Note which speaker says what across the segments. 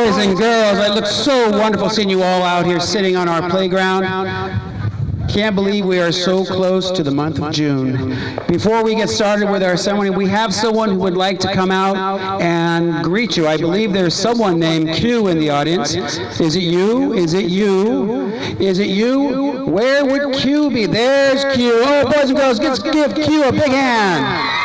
Speaker 1: Boys and girls, it looks so wonderful seeing you all out here sitting on our playground. Can't believe we are so close to the month of June. Before we get started with our ceremony, we have someone who would like to come out and greet you. I believe there's someone named Q in the audience. Is it you? Is it you? Is it you? Where would Q be? There's Q. Oh, boys and girls, let's give Q a big hand.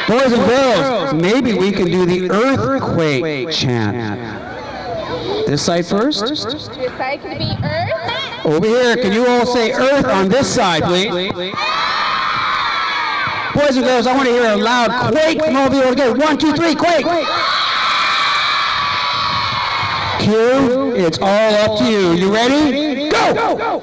Speaker 1: Boys and girls, maybe we can do the earthquake chant. This side first?
Speaker 2: This side can be earth.
Speaker 1: Over here, can you all say earth on this side, please? Boys and girls, I want to hear a loud quake from over here again. 1, 2, 3, quake! Q, it's all up to you. You ready? Go!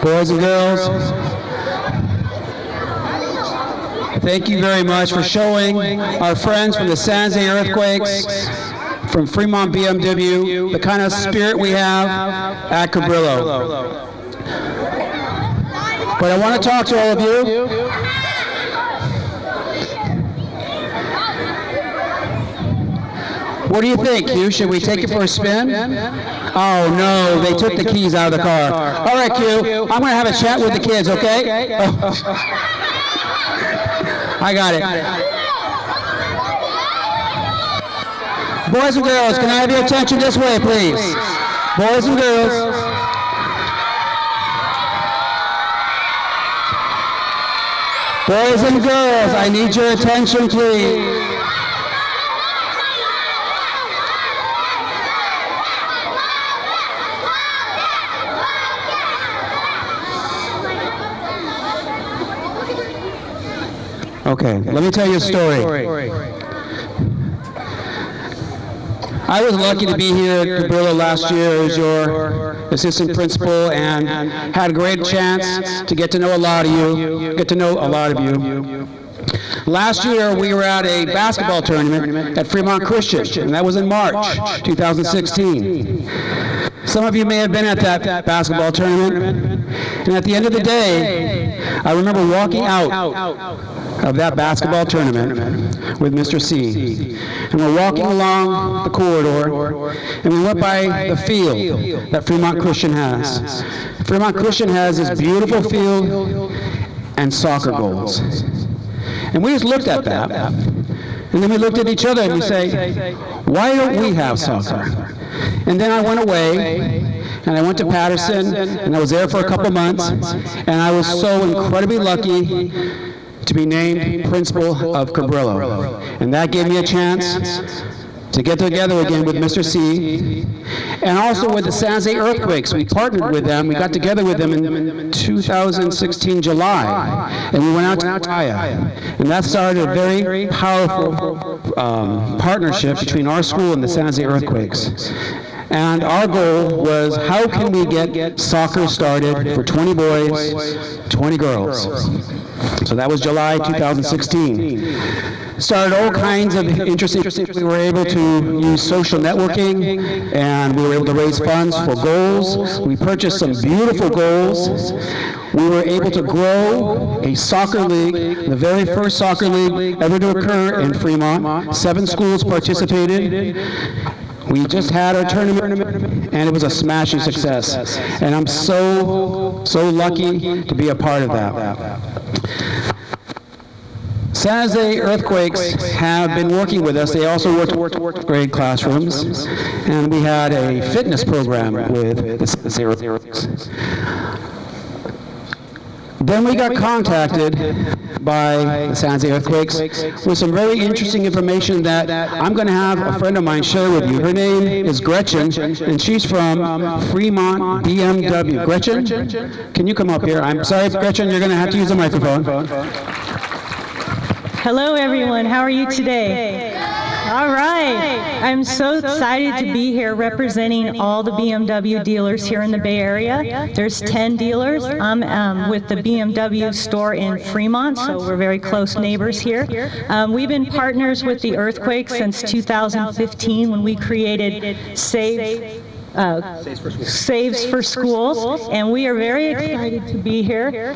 Speaker 1: Boys and girls, thank you very much for showing our friends from the San Jose Earthquakes, from Fremont BMW, the kind of spirit we have at Cabrillo. But I want to talk to all of you. What do you think, Q? Should we take it for a spin? Oh no, they took the keys out of the car. All right, Q, I'm going to have a chat with the kids, okay? Oh. I got it. Boys and girls, can I have your attention this way, please? Boys and girls. Boys and girls, I need your attention, please. Okay, let me tell you a story. I was lucky to be here at Cabrillo last year as your assistant principal and had a great chance to get to know a lot of you, Last year, we were at a basketball tournament at Fremont Christian, and that was in March 2016. Some of you may have been at that basketball tournament, and at the end of the day, I remember walking out of that basketball tournament with Mr. C. And we're walking along the corridor, and we went by the field that Fremont Christian has. Fremont Christian has this beautiful field and soccer goals. And we just looked at that, and then we looked at each other and we say, why don't we have soccer? And then I went away, and I went to Patterson, and I was there for a couple months, and I was so incredibly lucky to be named principal of Cabrillo. And that gave me a chance to get together again with Mr. C, and also with the San Jose Earthquakes. We partnered with them. We got together with them in 2016 July, and we went out to Utah. And that started a very powerful partnership between our school and the San Jose Earthquakes. And our goal was, how can we get soccer started for 20 boys, 20 girls? So that was July 2016. started all kinds of interesting. We were able to use social networking, and we were able to raise funds for goals. We purchased some beautiful goals. We were able to grow a soccer league, the very first soccer league ever to occur in Fremont. 7 schools participated. We just had our tournament, and it was a smashing success. And I'm so lucky to be a part of that. San Jose Earthquakes have been working with us. They also worked grade classrooms, and we had a fitness program with the San Jose Earthquakes. Then we got contacted by the San Jose Earthquakes with some very interesting information that I'm going to have a friend of mine share with you. Her name is Gretchen, and she's from Fremont BMW. Gretchen, can you come up here? I'm sorry, Gretchen, you're going to have to use the microphone.
Speaker 3: Hello, everyone. How are you today? All right. I'm so excited to be here representing all the BMW dealers here in the Bay Area. There's 10 dealers. I'm with the BMW store in Fremont, so we're very close neighbors here. We've been partners with the Earthquakes since 2015 when we created Saves for Schools, and we are very excited to be here.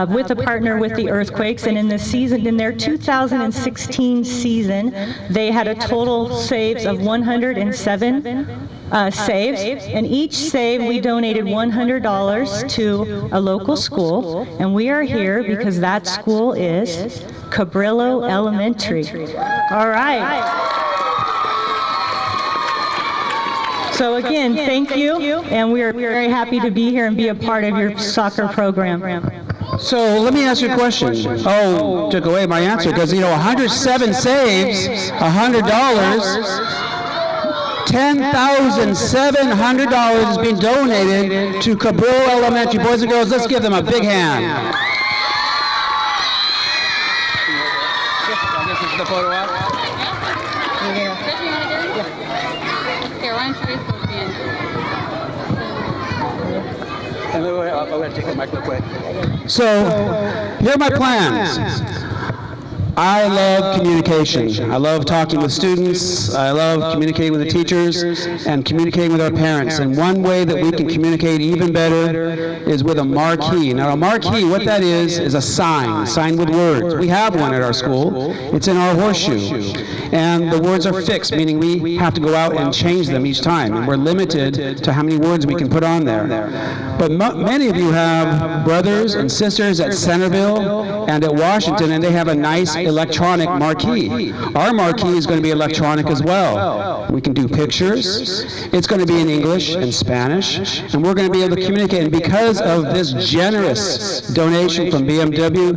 Speaker 3: With a partner with the Earthquakes, and in their 2016 season, they had a total saves of 107 saves, and each save we donated $100 to a local school, and we are here because that school is Cabrillo Elementary. All right. So again, thank you, and we are very happy to be here and be a part of your soccer program.
Speaker 1: So let me ask you a question. Oh, took away my answer, because 107 saves, $100, $10,700 is being donated to Cabrillo Elementary. Boys and girls, let's give them a big hand. I guess this is the photo op.
Speaker 2: Here, why don't you put me in?
Speaker 1: I'm going to take the mic real quick. So, here are my plans. I love communication. I love talking with students. I love communicating with the teachers and communicating with our parents. And one way that we can communicate even better is with a marquee. Now, a marquee, what that is a sign with words. We have one at our school. It's in our horseshoe. And the words are fixed, meaning we have to go out and change them each time. And we're limited to how many words we can put on there. But many of you have brothers and sisters at Centerville and at Washington, and they have a nice electronic marquee. Our marquee is going to be electronic as well. We can do pictures. It's going to be in English and Spanish, and we're going to be able to communicate. And because of this generous donation from BMW,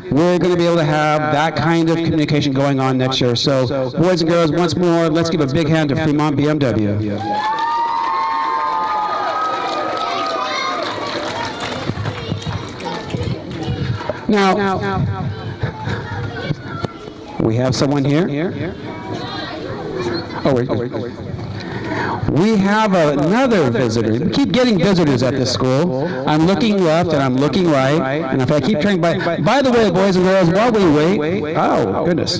Speaker 1: we're going to be able to have that kind of communication going on next year. So, boys and girls, once more, let's give a big hand to Fremont BMW. Now, we have someone here. Oh, wait. We have another visitor. We keep getting visitors at this school. I'm looking left and I'm looking right. And if I keep turning by the way, boys and girls, while we wait, oh, goodness.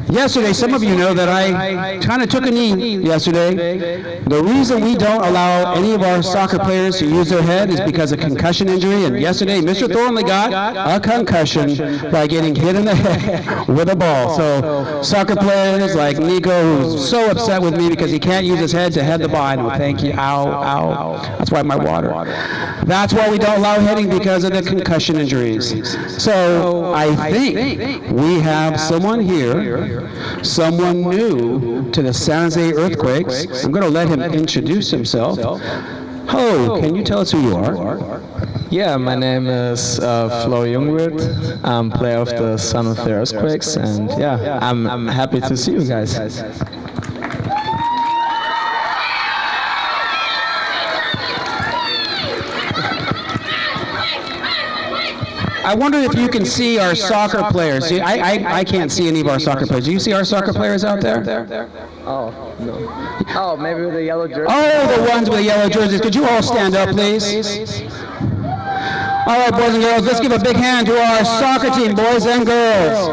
Speaker 1: Yesterday, some of you know that I kind of took a knee yesterday. The reason we don't allow any of our soccer players to use their head is because of concussion injury. And yesterday, Mr. Thornley got a concussion by getting hit in the head with a ball. So soccer players like Nico, who's so upset with me because he can't use his head to head the ball. I know, thank you. Ow. That's why my water. That's why we don't allow heading, because of the concussion injuries. So I think we have someone here, someone new to the San Jose Earthquakes. I'm going to let him introduce himself. Hello, can you tell us who you are?
Speaker 4: Yeah, my name is Flo Jungwirth. I'm player of the San Jose Earthquakes, and yeah, I'm happy to see you guys.
Speaker 1: I wonder if you can see our soccer players. See, I can't see any of our soccer players. Do you see our soccer players out there?
Speaker 4: Oh, no. Oh, maybe with the yellow jersey.
Speaker 1: Oh, the ones with the yellow jerseys. Could you all stand up, please? All right, boys and girls, let's give a big hand to our soccer team, boys and girls.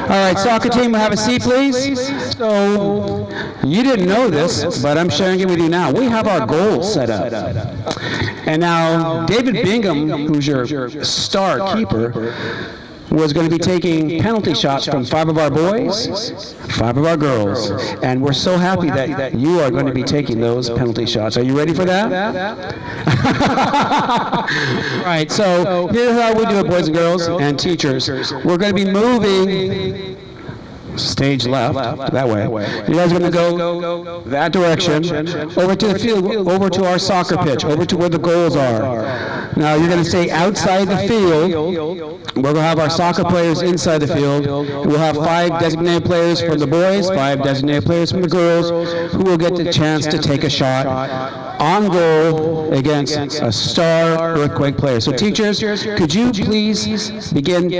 Speaker 1: All right, soccer team, have a seat, please. So, you didn't know this, but I'm sharing it with you now. We have our goals set up. And now, David Bingham, who's your star keeper, was going to be taking penalty shots from 5 of our boys, 5 of our girls. And we're so happy that you are going to be taking those penalty shots. Are you ready for that? Right, so here's how we do it, boys and girls and teachers. We're going to be moving stage left, that way. You guys are going to go that direction, over to the field, over to our soccer pitch, over to where the goals are. Now you're going to stay outside the field. We're going to have our soccer players inside the field. We'll have 5 designated players from the boys, 5 designated players from the girls, who will get the chance to take a shot on goal against a star earthquake player. So teachers, could you please begin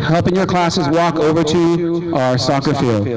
Speaker 1: helping your classes walk over to our soccer field?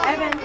Speaker 5: Evan.